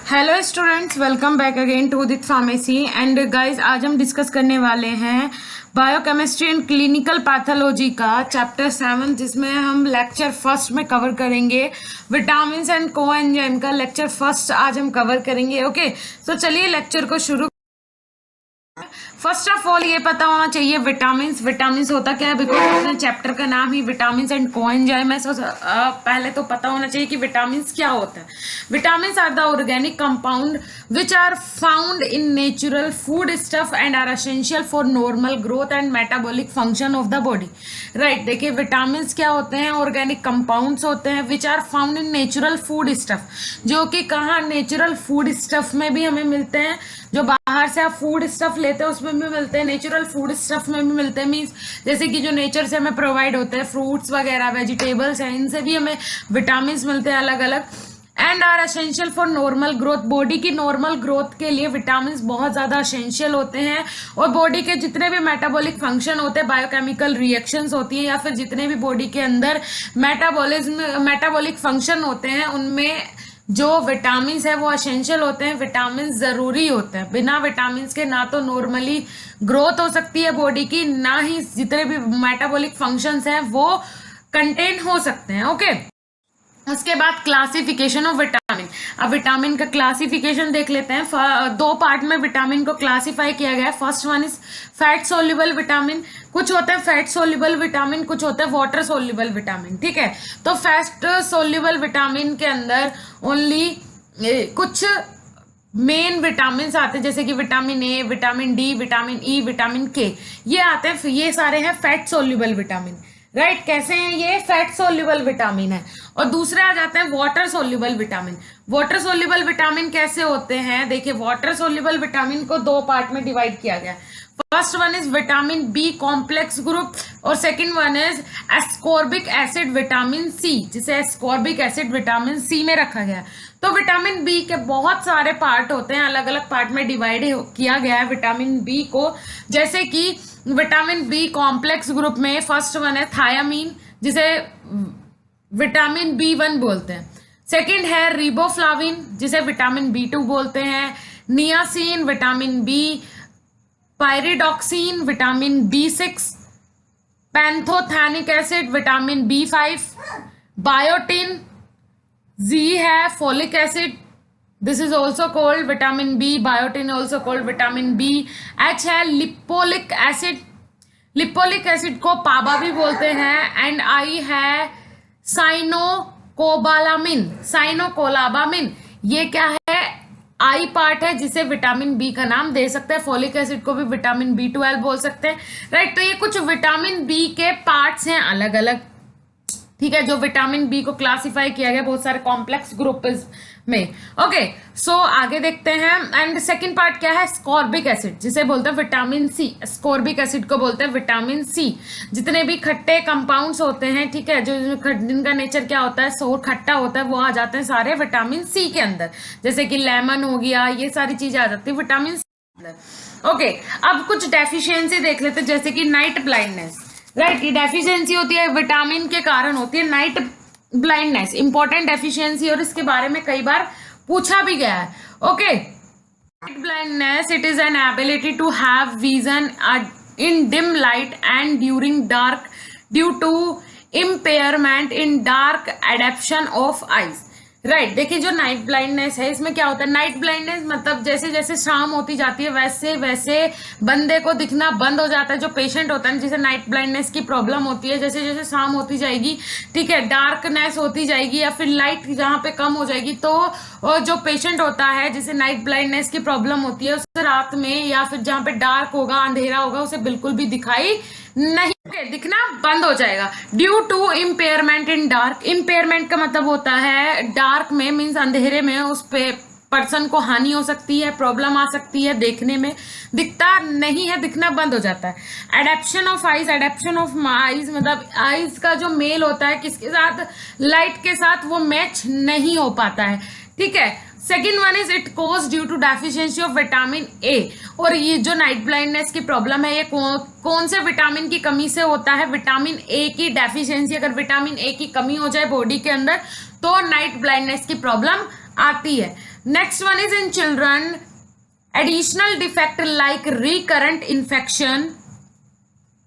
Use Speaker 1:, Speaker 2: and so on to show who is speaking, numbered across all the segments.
Speaker 1: Hello students, welcome back again to Udit pharmacy. And guys, आज हम discuss करने वाले हैं बायोकेमिस्ट्री एंड क्लिनिकल पैथोलॉजी का चैप्टर 7, जिसमें हम लेक्चर फर्स्ट में कवर करेंगे विटामिन एंड कोएंजाइम का लेक्चर फर्स्ट आज हम कवर करेंगे। ओके, तो चलिए लेक्चर को शुरू। फर्स्ट ऑफ ऑल ये पता होना चाहिए विटामिन होता क्या है, बिकॉज चैप्टर का नाम ही विटामिन एंड कोएंजाइम है। पहले तो पता होना चाहिए कि विटामिन क्या होता है। Vitamin are the organic compound which are found in natural food stuff and are essential for normal growth and metabolic function of the body. Right, देखिए विटामिन क्या होते हैं, ऑर्गेनिक कंपाउंड्स होते हैं which are found in natural food stuff, जो कि कहाँ natural food stuff में भी हमें मिलते हैं। जो बाहर से आप फूड स्टफ लेते हैं उसमें भी मिलते हैं, नेचुरल फूड स्टफ में भी मिलते हैं। मीन्स जैसे कि जो नेचर से हमें प्रोवाइड होते हैं, फ्रूट्स वगैरह, वेजिटेबल्स हैं, इनसे भी हमें विटामिन मिलते हैं अलग अलग। And are essential for normal growth, body की नॉर्मल ग्रोथ के लिए विटामिन बहुत ज्यादा एसेंशियल होते हैं। और बॉडी के जितने भी मेटाबॉलिक फंक्शन होते हैं, बायोकेमिकल रिएक्शंस होती हैं, या फिर जितने भी बॉडी के अंदर मेटाबॉलिक फंक्शन होते हैं, उनमें जो विटामिन है वो एसेंशियल होते हैं। विटामिन जरूरी होते हैं, बिना विटामिन के ना तो नॉर्मली ग्रोथ हो सकती है बॉडी की, ना ही जितने भी मेटाबॉलिक फंक्शंस हैं वो कंटेन हो सकते हैं। ओके, उसके बाद क्लासिफिकेशन ऑफ विटामिन। अब विटामिन का क्लासिफिकेशन देख लेते हैं। दो पार्ट में विटामिन को क्लासिफाई किया गया है। First one is fat soluble vitamin. कुछ होते हैं फैट सोल्यूबल विटामिन, कुछ होते हैं वाटर सोल्यूबल विटामिन। ठीक है, तो फैट सोल्यूबल विटामिन के अंदर ओनली कुछ मेन विटामिन आते हैं, जैसे कि vitamin A, vitamin D, vitamin E, vitamin के, ये आते हैं। ये सारे हैं फैट सोल्यूबल विटामिन। राइट, कैसे हैं ये? फैट सोल्यूबल विटामिन है। और दूसरे आ जाते हैं water soluble vitamin. Water soluble vitamin कैसे होते हैं? देखिए, वाटर सोल्यूबल विटामिन को दो पार्ट में डिवाइड किया गया है। First one is vitamin B complex group और second one is ascorbic acid vitamin C, जिसे एस्कॉर्बिक एसिड विटामिन सी में रखा गया है। तो विटामिन बी के बहुत सारे पार्ट होते हैं, अलग अलग पार्ट में डिवाइड किया गया है विटामिन बी को। जैसे कि विटामिन बी कॉम्प्लेक्स ग्रुप में फर्स्ट वन है थायामीन, जिसे विटामिन B1 बोलते हैं। सेकंड है रिबोफ्लाविन, जिसे विटामिन B2 बोलते हैं। Niacin vitamin B, pyridoxine vitamin B6, pantothenic acid vitamin B5, biotin, जी है folic acid, this is also called vitamin B. Biotin also called vitamin B. H है lipoic acid, लिपोलिक acid को पाबा भी बोलते हैं। एंड आई है साइनोकोबालामिन, साइनोकोलाबामिन, ये क्या है? आई पार्ट है, जिसे विटामिन बी का नाम दे सकते हैं। फोलिक एसिड को भी विटामिन B12 बोल सकते हैं। राइट, तो ये कुछ विटामिन बी के पार्ट्स हैं अलग अलग। ठीक है, जो विटामिन बी को क्लासिफाई किया गया बहुत सारे कॉम्प्लेक्स ग्रुप में। ओके, सो आगे देखते हैं। एंड सेकंड पार्ट क्या है? स्कॉर्बिक एसिड, जिसे बोलते हैं विटामिन सी। स्कॉर्बिक एसिड को बोलते हैं विटामिन सी। जितने भी खट्टे कंपाउंड्स होते हैं, ठीक है, जो जिनका नेचर क्या होता है, सोर खट्टा होता है, वो आ जाते हैं सारे विटामिन सी के अंदर। जैसे कि लेमन हो गया, ये सारी चीजें आ जाती है विटामिन सी के अंदर। ओके, अब कुछ डेफिशिएंसी देख लेते हैं, जैसे कि नाइट ब्लाइंडनेस। राइट, ये डेफिशिएंसी होती है विटामिन के कारण होती है। नाइट ब्लाइंडनेस इंपॉर्टेंट डेफिशिएंसी, और इसके बारे में कई बार पूछा भी गया है। Okay, night blindness, it is an ability to have vision in dim light and during dark due to impairment in dark adaptation of eyes. Right, देखिए जो नाइट ब्लाइंडनेस है, इसमें क्या होता है? नाइट ब्लाइंडनेस मतलब जैसे जैसे शाम होती जाती है वैसे वैसे बंदे को दिखना बंद हो जाता है। जो पेशेंट होता है जिसे नाइट ब्लाइंडनेस की प्रॉब्लम होती है, जैसे जैसे शाम होती जाएगी, ठीक है, डार्कनेस होती जाएगी या फिर लाइट जहाँ पे कम हो जाएगी, तो जो पेशेंट होता है जिसे नाइट ब्लाइंडनेस की प्रॉब्लम होती है, उसे रात में या फिर जहाँ पे डार्क होगा, अंधेरा होगा, उसे बिल्कुल भी दिखाई नहीं, दिखना बंद हो जाएगा। Due to impairment in dark, impairment का मतलब होता है डार्क में, मीन्स अंधेरे में उस पे पर्सन को हानि हो सकती है, प्रॉब्लम आ सकती है, देखने में दिखता नहीं है, दिखना बंद हो जाता है। Adaptation of eyes, adaptation of eyes मतलब आईज का जो मेल होता है किसके साथ? लाइट के साथ, वो मैच नहीं हो पाता है। ठीक है, second one is it cause due to deficiency of vitamin A. और ये जो नाइट ब्लाइंडनेस की प्रॉब्लम है, ये कौन से विटामिन की कमी से होता है? विटामिन ए की डेफिशिएंसी। अगर विटामिन ए की कमी हो जाए बॉडी के अंदर तो नाइट ब्लाइंडनेस की प्रॉब्लम आती है। Next one is in children additional defect like recurrent infection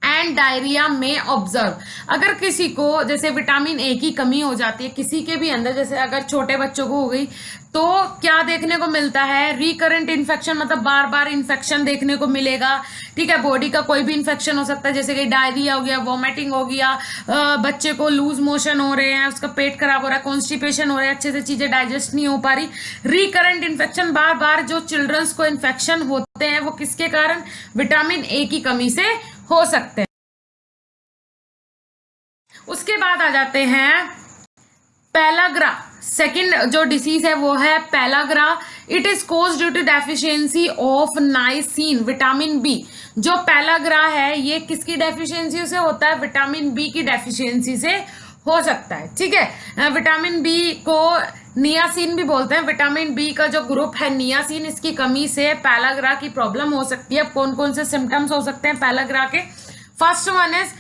Speaker 1: and diarrhoea में ऑब्जर्व। अगर किसी को जैसे विटामिन ए की कमी हो जाती है किसी के भी अंदर, जैसे अगर छोटे बच्चों को हो गई, तो क्या देखने को मिलता है, रिकरेंट इन्फेक्शन, मतलब बार बार इन्फेक्शन देखने को मिलेगा। ठीक है, बॉडी का कोई भी इन्फेक्शन हो सकता है, जैसे कि डायरिया हो गया, वॉमिटिंग हो गया, बच्चे को लूज मोशन हो रहे हैं, उसका पेट खराब हो रहा है, कॉन्स्टिपेशन हो रहा है, अच्छे से चीजें डाइजेस्ट नहीं हो पा रही। रिकरेंट इन्फेक्शन, बार बार जो चिल्ड्रंस को इन्फेक्शन होते हैं वो किसके कारण, विटामिन ए की कमी से हो सकते हैं। उसके बाद आ जाते हैं पेलाग्रा। सेकंड जो डिसीज है वो है pellagra. It is cause due to deficiency of niacin vitamin B. जो पेलाग्रा है ये किसकी डेफिशिएंसी से होता है, विटामिन बी की डेफिशिएंसी से हो सकता है। ठीक है, विटामिन बी को नियासिन भी बोलते हैं। विटामिन बी का जो ग्रुप है नियासिन, इसकी कमी से पेलाग्रा की प्रॉब्लम हो सकती है। कौन कौन से सिम्टम्स हो सकते हैं पेलाग्रा के, first one is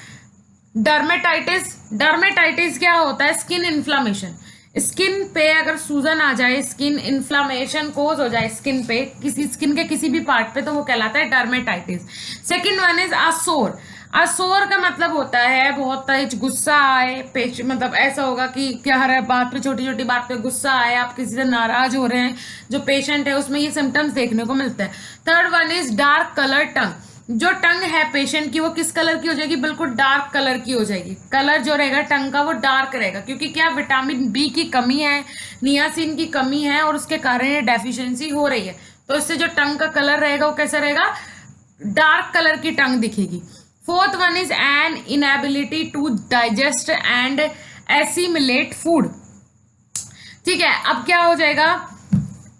Speaker 1: dermatitis. Dermatitis क्या होता है, स्किन इन्फ्लामेशन। स्किन पे अगर सूजन आ जाए, स्किन इन्फ्लामेशन कोज हो जाए स्किन पे, किसी स्किन के किसी भी पार्ट पे, तो वो कहलाता है डर्मेटाइटिस। सेकंड वन इज असोर। असोर का मतलब होता है बहुत तेज गुस्सा आए, मतलब ऐसा होगा कि क्या हर बात पे, छोटी छोटी बात पे गुस्सा आए, आप किसी से नाराज हो रहे हैं, जो पेशेंट है उसमें ये सिम्टम्स देखने को मिलते हैं। Third one is dark colour tongue. जो टंग है पेशेंट की वो किस कलर की हो जाएगी, बिल्कुल डार्क कलर की हो जाएगी। कलर जो रहेगा टंग का वो डार्क रहेगा, क्योंकि क्या विटामिन बी की कमी है, नियासिन की कमी है, और उसके कारण ये डेफिशिएंसी हो रही है। तो इससे जो टंग का कलर रहेगा वो कैसा रहेगा, डार्क कलर की टंग दिखेगी। Fourth one is an inability to digest and assimilate food. ठीक है, अब क्या हो जाएगा,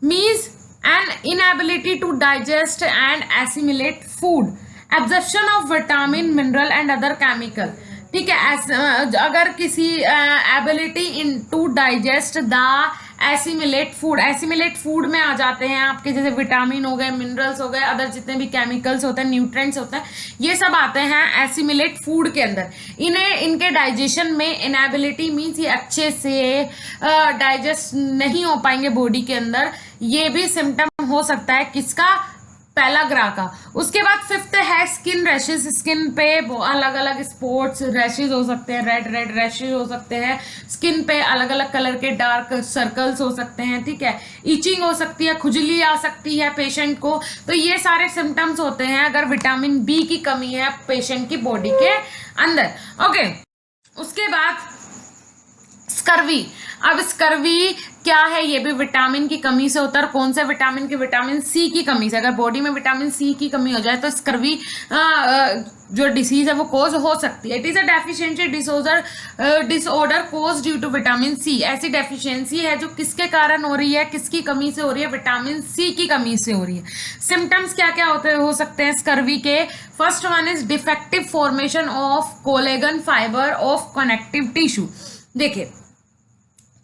Speaker 1: means an inability to digest and assimilate food, absorption of vitamin, mineral and other chemical। ठीक है, अगर किसी ability in to digest the assimilate food, assimilate food में आ जाते हैं आपके जैसे विटामिन हो गए, मिनरल्स हो गए, अदर जितने भी केमिकल्स होते हैं, न्यूट्रिएंट्स होते हैं, ये सब आते हैं एसिमिलेट फूड के अंदर। इन्हें इनके डाइजेशन में इनएबिलिटी मीन्स ये अच्छे से डाइजेस्ट नहीं हो पाएंगे बॉडी के अंदर, ये भी सिम्टम हो सकता है किसका, पेलाग्रा का। उसके बाद फिफ्थ है स्किन रैशेस। स्किन पे अलग अलग स्पॉट्स रैशेस हो सकते हैं, रेड रेड रैशेस हो सकते हैं, स्किन पे अलग अलग कलर के डार्क सर्कल्स हो सकते हैं। ठीक है, इचिंग हो सकती है, खुजली आ सकती है पेशेंट को। तो ये सारे सिम्टम्स होते हैं अगर विटामिन बी की कमी है पेशेंट की बॉडी के अंदर। ओके, उसके बाद स्कर्वी। अब स्कर्वी क्या है, ये भी विटामिन की कमी से होता है। कौन से विटामिन की, विटामिन सी की कमी से। अगर बॉडी में विटामिन सी की कमी हो जाए तो स्कर्वी जो डिसीज है वो कोज हो सकती है। It is a deficiency disorder cause due to vitamin C. ऐसी डेफिशिएंसी है जो किसके कारण हो रही है, किसकी कमी से हो रही है, विटामिन सी की कमी से हो रही है। सिम्टम्स क्या क्या हो सकते हैं स्कर्वी के, first one is defective formation of collagen fibre of connective tissue. देखिए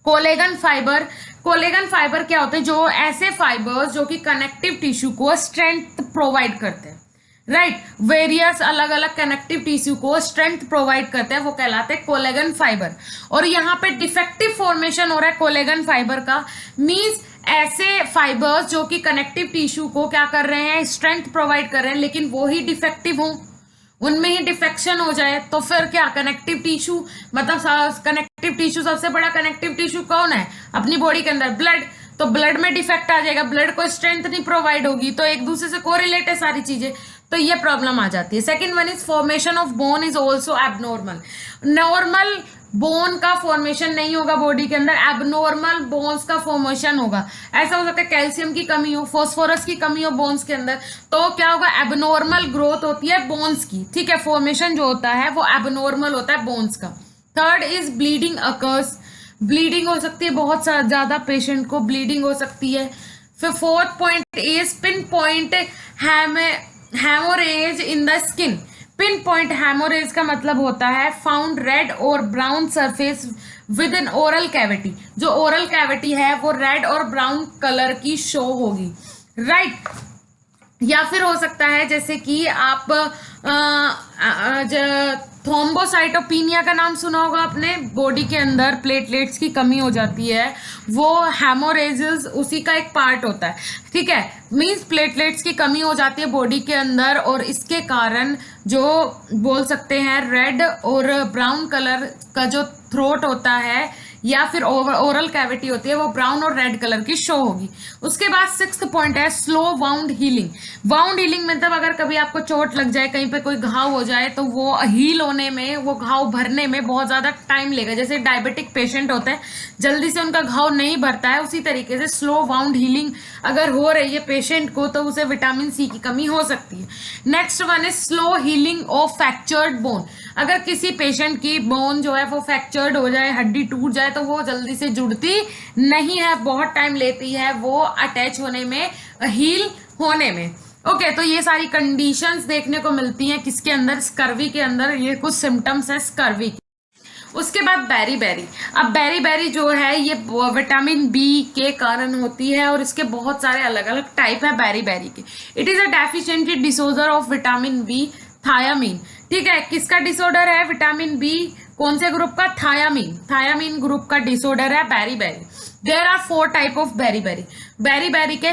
Speaker 1: कोलेगन फाइबर क्या होते हैं, जो ऐसे फाइबर्स जो कि कनेक्टिव टिश्यू को स्ट्रेंथ प्रोवाइड करते हैं, राइट, वेरियस अलग अलग कनेक्टिव टिश्यू को स्ट्रेंथ प्रोवाइड करते हैं, वो कहलाते हैं कोलेगन फाइबर। और यहाँ पे डिफेक्टिव फॉर्मेशन हो रहा है कोलेगन फाइबर का, मींस ऐसे फाइबर्स जो कि कनेक्टिव टिश्यू को क्या कर रहे हैं, स्ट्रेंथ प्रोवाइड कर रहे हैं, लेकिन वो ही डिफेक्टिव हो, उनमें ही डिफेक्शन हो जाए, तो फिर क्या कनेक्टिव टिश्यू, मतलब कनेक्टिव टिश्यू, सबसे बड़ा कनेक्टिव टिश्यू कौन है अपनी बॉडी के अंदर, ब्लड। तो ब्लड में डिफेक्ट आ जाएगा, ब्लड को स्ट्रेंथ नहीं प्रोवाइड होगी, तो एक दूसरे से कोरिलेट है सारी चीजें, तो ये प्रॉब्लम आ जाती है। Second one is formation of bone is also abnormal. Normal bone का फॉर्मेशन नहीं होगा बॉडी के अंदर, एबनॉर्मल बोन्स का फॉर्मेशन होगा। ऐसा हो सकता है कैल्शियम की कमी हो, फास्फोरस की कमी हो बोन्स के अंदर, तो क्या होगा, एबनॉर्मल ग्रोथ होती है बोन्स की। ठीक है, फॉर्मेशन जो होता है वो एबनॉर्मल होता है बोन्स का। Third is bleeding occurs. Bleeding हो सकती है, बहुत ज्यादा पेशेंट को ब्लीडिंग हो सकती है। फिर fourth point is pin point haemorrhage in the skin. Pin point haemorrhage का मतलब होता है फाउंड रेड और brown surface with in oral cavity. जो ओरल कैविटी है वो रेड और ब्राउन कलर की शो होगी, राइट। या फिर हो सकता है जैसे कि आप थ्रोम्बोसाइटोपिनिया का नाम सुना होगा आपने, बॉडी के अंदर प्लेटलेट्स की कमी हो जाती है, वो हेमोरेजिस उसी का एक पार्ट होता है, ठीक है। मींस प्लेटलेट्स की कमी हो जाती है बॉडी के अंदर, और इसके कारण जो बोल सकते हैं रेड और ब्राउन कलर का जो थ्रोट होता है या फिर ओरल कैविटी होती है वो ब्राउन और रेड कलर की शो होगी। उसके बाद सिक्स्थ पॉइंट है slow wound healing. Wound healing मतलब अगर कभी आपको चोट लग जाए, कहीं पे कोई घाव हो जाए, तो वो हील होने में, वो घाव भरने में बहुत ज्यादा टाइम लेगा। जैसे डायबिटिक पेशेंट होते हैं, जल्दी से उनका घाव नहीं भरता है, उसी तरीके से स्लो वाउंड हीलिंग अगर हो रही है पेशेंट को तो उसे विटामिन सी की कमी हो सकती है। Next one is slow healing of fractured bone. अगर किसी पेशेंट की बोन जो है वो फ्रैक्चर्ड हो जाए, हड्डी टूट जाए, तो वो जल्दी से जुड़ती नहीं है, बहुत टाइम लेती है वो अटैच होने में, हील होने में। ओके, तो ये सारी कंडीशंस देखने को मिलती हैं किसके अंदर, स्कर्वी के अंदर। ये कुछ सिम्टम्स है स्कर्वी के। उसके बाद बेरी बेरी। अब बेरी बेरी जो है ये विटामिन बी के कारण होती है, और इसके बहुत सारे अलग अलग टाइप है बेरी बेरी के। It is a deficiency disorder of vitamin B thiamine. ठीक है, किसका डिसऑर्डर है विटामिन बी, कौन से ग्रुप का, थायामीन, थायामीन ग्रुप का डिसऑर्डर है berry berry. There are 4 type of berry berry. Berry berry के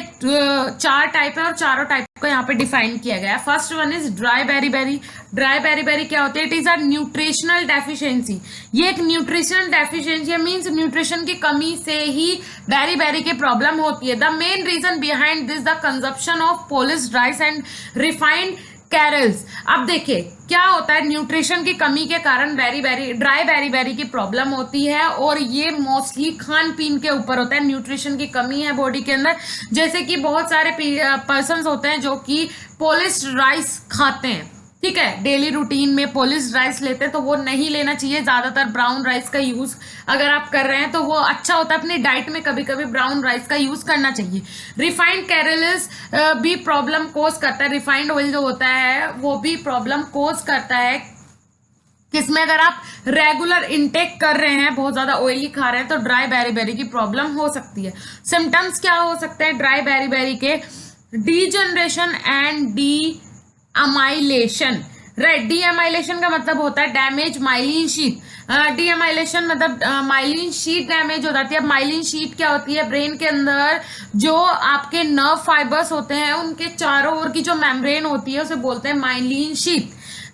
Speaker 1: 4 टाइप है, और चारों टाइप को यहाँ पे डिफाइन किया गया है। First one is dry beriberi. Dry beriberi क्या होती है, it is a nutritional deficiency. ये एक न्यूट्रिशनल डेफिशिएंसी है, मींस न्यूट्रिशन की कमी से ही बेरी बेरी की प्रॉब्लम होती है। The main reason behind this the consumption of polished rice and refined cereals. अब देखिए क्या होता है, न्यूट्रिशन की कमी के कारण ड्राई बेरी बेरी की प्रॉब्लम होती है, और ये मोस्टली खान पीन के ऊपर होता है। न्यूट्रिशन की कमी है बॉडी के अंदर, जैसे कि बहुत सारे पर्संस होते हैं जो कि पॉलिश्ड राइस खाते हैं, ठीक है, डेली रूटीन में पॉलिश्ड राइस लेते हैं, तो वो नहीं लेना चाहिए। ज्यादातर ब्राउन राइस का यूज अगर आप कर रहे हैं तो वो अच्छा होता है, अपनी डाइट में कभी कभी ब्राउन राइस का यूज करना चाहिए। रिफाइंड कैरल्स भी प्रॉब्लम कोज करता है। रिफाइंड ऑयल जो होता है वो भी प्रॉब्लम कोज करता है किसमें, अगर आप रेगुलर इनटेक कर रहे हैं, बहुत ज्यादा ऑयली खा रहे हैं, तो ड्राई बेरी बेरी की प्रॉब्लम हो सकती है। सिम्टम्स क्या हो सकते हैं ड्राई बेरी बेरी के, degeneration and demyelination. Right, demyelination का मतलब होता है damage myelin sheath. Demyelination मतलब माइलिन शीट डैमेज हो जाती है। अब माइलिन शीट क्या होती है, ब्रेन के अंदर जो आपके नर्व फाइबर्स होते हैं उनके चारों ओर की जो मेम्ब्रेन होती है उसे बोलते हैं माइलिन शीट।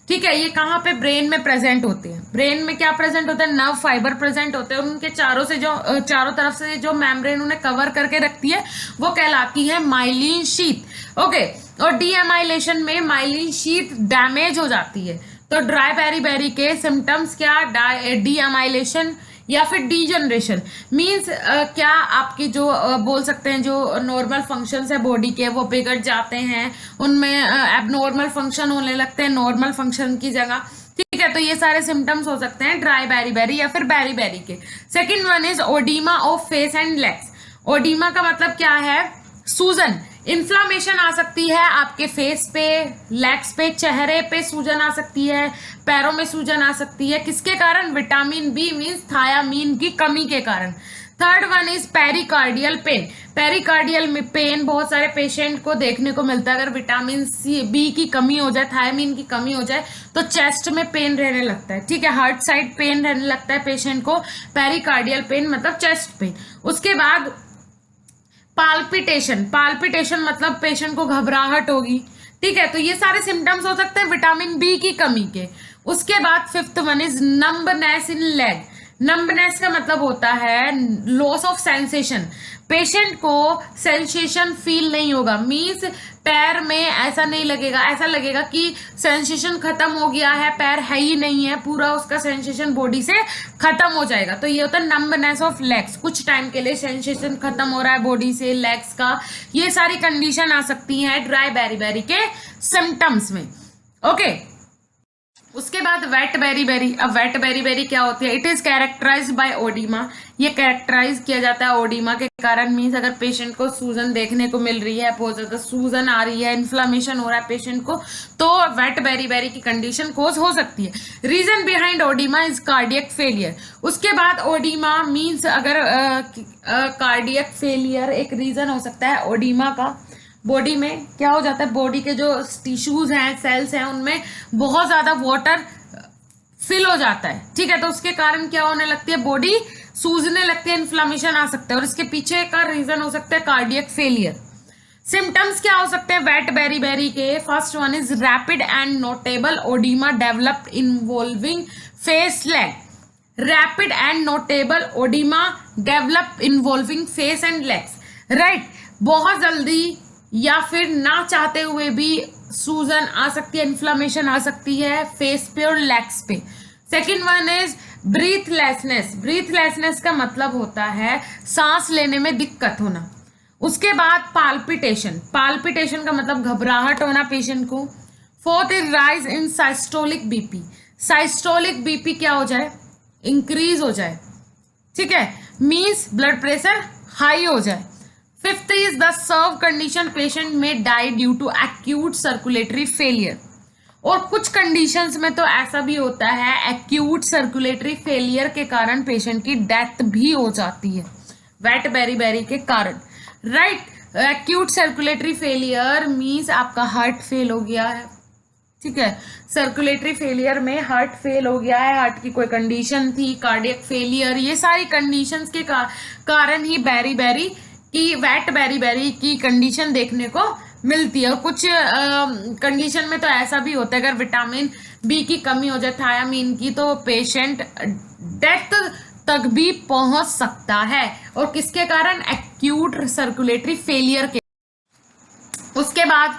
Speaker 1: ठीक है, ये कहाँ पे, ब्रेन में प्रेजेंट होते हैं। ब्रेन में क्या प्रेजेंट होता है, नर्व फाइबर प्रेजेंट होते हैं, और उनके चारों तरफ से जो मेम्ब्रेन उन्हें कवर करके रखती है वो कहलाती है माइलिन शीट। ओके, और डीएमाइलेशन में माइलिन शीट डैमेज हो जाती है। तो ड्राई बेरी बेरी के सिम्टम्स क्या, डीएमाइलेशन या फिर डीजनरेशन। मीन्स क्या आपकी जो बोल सकते हैं जो नॉर्मल फंक्शंस है बॉडी के वो बिगड़ जाते हैं, उनमें एबनॉर्मल फंक्शन होने लगते हैं नॉर्मल फंक्शन की जगह। ठीक है, तो ये सारे सिम्टम्स हो सकते हैं ड्राई बेरी बेरी या फिर बेरी बेरी के। Second one is ओडीमा of face and legs. ओडीमा का मतलब क्या है, सूजन, इन्फ्लामेशन आ सकती है आपके फेस पे, लेग्स पे, चेहरे पे सूजन आ सकती है, पैरों में सूजन आ सकती है, किसके कारण, विटामिन बी मींस थायामीन की कमी के कारण। Third one is pericardial pain. Pericardial में पेन बहुत सारे पेशेंट को देखने को मिलता है। अगर विटामिन सी बी की कमी हो जाए, थायामीन की कमी हो जाए, तो चेस्ट में पेन रहने लगता है। ठीक है, हार्ट साइड पेन रहने लगता है पेशेंट को, पेरिकार्डियल पेन मतलब चेस्ट पेन। उसके बाद पाल्पिटेशन, पाल्पिटेशन मतलब पेशेंट को घबराहट होगी। ठीक है, तो ये सारे सिम्टम्स हो सकते हैं विटामिन बी की कमी के। उसके बाद fifth one is numbness in leg. Numbness का मतलब होता है लॉस ऑफ सेंसेशन। पेशेंट को सेंसेशन फील नहीं होगा, मींस पैर में ऐसा नहीं लगेगा, ऐसा लगेगा कि सेंसेशन खत्म हो गया है, पैर है ही नहीं है, पूरा उसका सेंसेशन बॉडी से खत्म हो जाएगा। तो ये होता है नंबनेस ऑफ लेग्स, कुछ टाइम के लिए सेंसेशन खत्म हो रहा है बॉडी से, लेग्स का। ये सारी कंडीशन आ सकती है ड्राई बेरी बेरी के सिम्टम्स में। ओके, उसके बाद वेट बेरी बेरी। अब वेट बेरी बेरी क्या होती है, it is characterized by oedema. ये कैरेक्टराइज किया जाता है ओडीमा के कारण। मीन्स अगर पेशेंट को सूजन देखने को मिल रही है, बहुत ज्यादा सूजन आ रही है, इन्फ्लामेशन हो रहा है पेशेंट को, तो वेट बेरी बेरी की कंडीशन कोज हो सकती है। Reason behind oedema is cardiac failure. उसके बाद ओडीमा मीन्स अगर कार्डियक फेलियर एक रीजन हो सकता है ओडीमा का। बॉडी में क्या हो जाता है, बॉडी के जो टिश्यूज हैं, सेल्स हैं, उनमें बहुत ज्यादा वाटर फिल हो जाता है, ठीक है। तो उसके कारण क्या होने लगती है, बॉडी सूजने लगती है, इन्फ्लामेशन आ सकता है, और इसके पीछे का रीजन हो सकता है कार्डियक फेलियर। सिम्टम्स क्या हो सकते हैं वेट बेरी के? First one is rapid and notable oedema developed involving face leg. Rapid and notable oedema develop involving face and legs, right. बहुत जल्दी या फिर ना चाहते हुए भी सूजन आ सकती है, इन्फ्लामेशन आ सकती है फेस पे और लेग्स पे। Second one is breathlessness. Breathlessness का मतलब होता है सांस लेने में दिक्कत होना। उसके बाद पाल्पिटेशन। पाल्पिटेशन का मतलब घबराहट होना पेशेंट को। Fourth is rise in systolic BP. Systolic BP क्या हो जाए, इंक्रीज हो जाए, ठीक है, मीन्स ब्लड प्रेशर हाई हो जाए। Fifth is the severe condition patient में die due to acute circulatory failure. और कुछ कंडीशंस में तो ऐसा भी होता है एक्यूट सर्कुलेटरी फेलियर के कारण पेशेंट की डेथ भी हो जाती है, वेट बेरी के कारण, right. Acute circulatory failure means आपका हार्ट फेल हो गया है, ठीक है। सर्कुलेटरी फेलियर में हार्ट फेल हो गया है, हार्ट की कोई कंडीशन थी, कार्डियक फेलियर, ये सारी कंडीशंस के कारण ही बेरी की वेट बेरी की कंडीशन देखने को मिलती है। और कुछ कंडीशन में तो ऐसा भी होता है अगर विटामिन बी की कमी हो जाए, थायामीन की, तो पेशेंट डेथ तक भी पहुंच सकता है। और किसके कारण? एक्यूट सर्कुलेटरी फेलियर के। उसके बाद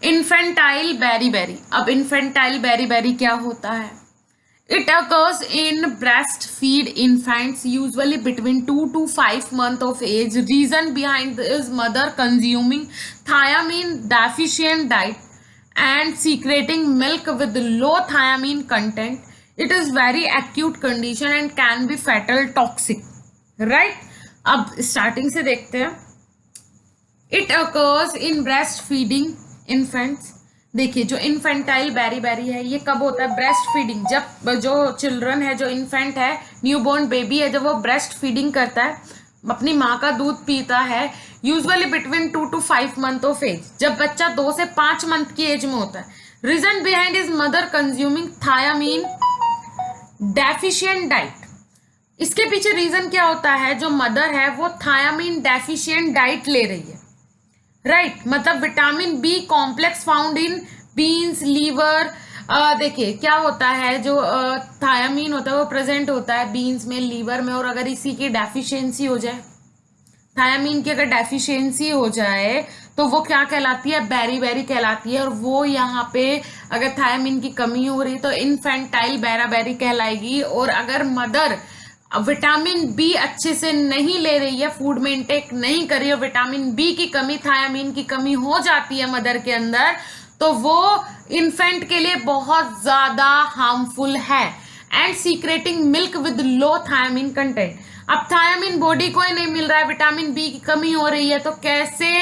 Speaker 1: इन्फेंटाइल बेरी। अब इन्फेंटाइल बेरी क्या होता है? It occurs in breastfeed infants usually between 2 to 5 months of age. Reason behind is mother consuming thiamine deficient diet and secreting milk with low thiamine content. It is very acute condition and can be fatal toxic. Right? अब starting से देखते हैं. It occurs in breastfeeding infants. देखिए जो infantile berry है ये कब होता है? Breast feeding. जब जो चिल्ड्रन है, जो इन्फेंट है, न्यूबॉर्न बेबी है, जब वो ब्रेस्ट फीडिंग करता है, अपनी माँ का दूध पीता है, usually between 2 to 5 month of age, जब बच्चा 2 से 5 मंथ की एज में होता है। Reason behind is mother consuming thiamine deficient diet. इसके पीछे रीजन क्या होता है? जो मदर है वो थायामीन डेफिशिएंट डाइट ले रही है, राइट मतलब vitamin B complex found in beans, liver. देखिए क्या होता है, जो थायामीन होता है वो प्रेजेंट होता है बीन्स में, लीवर में, और अगर इसी की डेफिशिएंसी हो जाए, थायामीन की अगर डेफिशिएंसी हो जाए तो वो क्या कहलाती है? बेरी कहलाती है। और वो यहाँ पे अगर थायामीन की कमी हो रही तो इन्फेंटाइल बेरी कहलाएगी। और अगर मदर विटामिन बी अच्छे से नहीं ले रही है, फूड में इंटेक नहीं कर रही है, विटामिन बी की कमी, थायामीन की कमी हो जाती है मदर के अंदर, तो वो इन्फेंट के लिए बहुत ज्यादा हार्मफुल है। And secreting milk with low thiamine content. अब थायामीन बॉडी को ही नहीं मिल रहा है, विटामिन बी की कमी हो रही है, तो कैसे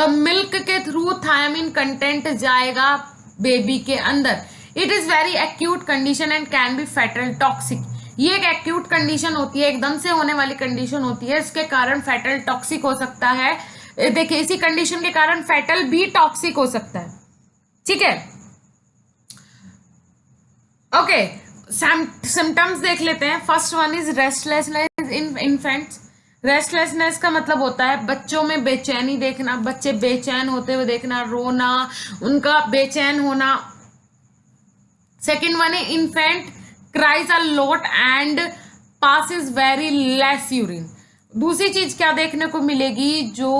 Speaker 1: मिल्क के थ्रू थायामीन कंटेंट जाएगा बेबी के अंदर? It is very acute condition and can be fatal toxic. ये एक एक्यूट कंडीशन होती है, एकदम से होने वाली कंडीशन होती है, इसके कारण फैटल टॉक्सिक हो सकता है। देखिए इसी कंडीशन के कारण फैटल भी टॉक्सिक हो सकता है, ठीक है। ओके, सिम्टम्स देख लेते हैं। First one is restlessness in infants. Restlessness का मतलब होता है बच्चों में बेचैनी देखना, बच्चे बेचैन होते हुए देखना, रोना, उनका बेचैन होना। सेकेंड वन है infant cries a lot and passes very less urine। दूसरी चीज क्या देखने को मिलेगी, जो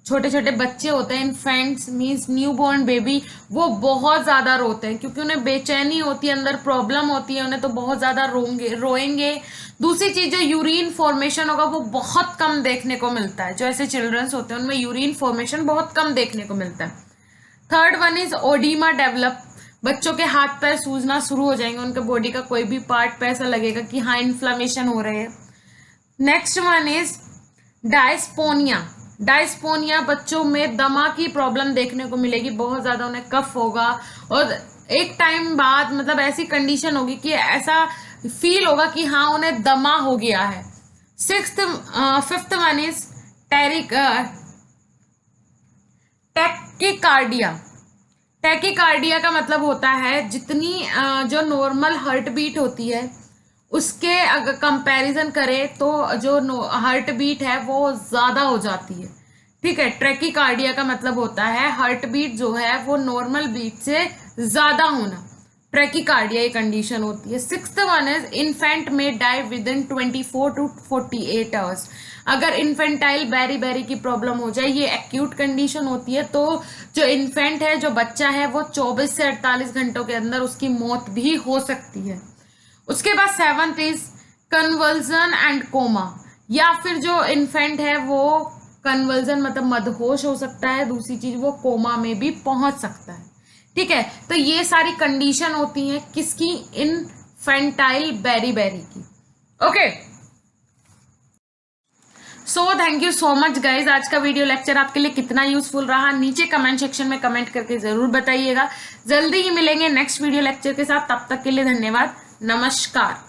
Speaker 1: छोटे छोटे बच्चे होते हैं, इन्फेंट्स मीन्स न्यूबॉर्न बेबी, वो बहुत ज्यादा रोते हैं क्योंकि उन्हें बेचैनी होती है, अंदर प्रॉब्लम होती है उन्हें, तो बहुत ज्यादा रोएंगे। दूसरी चीज जो यूरिन फॉर्मेशन होगा वो बहुत कम देखने को मिलता है, जो ऐसे चिल्ड्रंस होते हैं उनमें यूरिन फॉर्मेशन बहुत कम देखने को मिलता है। Third one is ओडीमा develop. बच्चों के हाथ पैर सूजना शुरू हो जाएंगे, उनके बॉडी का कोई भी पार्ट पे ऐसा लगेगा कि हाँ इन्फ्लामेशन हो रहे है। Next one is dyspnoea. Dyspnoea बच्चों में दमा की प्रॉब्लम देखने को मिलेगी, बहुत ज्यादा उन्हें कफ होगा और एक टाइम बाद मतलब ऐसी कंडीशन होगी कि ऐसा फील होगा कि हाँ उन्हें दमा हो गया है। Fifth one is tachycardia. Tachycardia का मतलब होता है जितनी जो नॉर्मल हार्ट बीट होती है उसके अगर कंपैरिजन करें तो जो हार्ट बीट है वो ज्यादा हो जाती है। ठीक है, ट्रैकीकार्डिया का मतलब होता है हार्ट बीट जो है वो नॉर्मल बीट से ज्यादा होना। ट्रैकीकार्डिया ये कंडीशन होती है। Sixth one is infant may die within 24 to 48 hours. अगर इन्फेंटाइल बेरी की प्रॉब्लम हो जाए, ये एक्यूट कंडीशन होती है, तो जो इन्फेंट है, जो बच्चा है, वो 24 से 48 घंटों के अंदर उसकी मौत भी हो सकती है। उसके बाद seventh is convulsion and coma, या फिर जो इन्फेंट है वो कन्वर्जन मतलब मदहोश हो सकता है, दूसरी चीज वो कोमा में भी पहुंच सकता है। ठीक है, तो ये सारी कंडीशन होती हैं किसकी, इन्फेंटाइल बेरी की। Okay, so thank you so much guys. आज का वीडियो लेक्चर आपके लिए कितना यूजफुल रहा नीचे कमेंट सेक्शन में कमेंट करके जरूर बताइएगा। जल्दी ही मिलेंगे नेक्स्ट वीडियो लेक्चर के साथ, तब तक के लिए धन्यवाद, नमस्कार।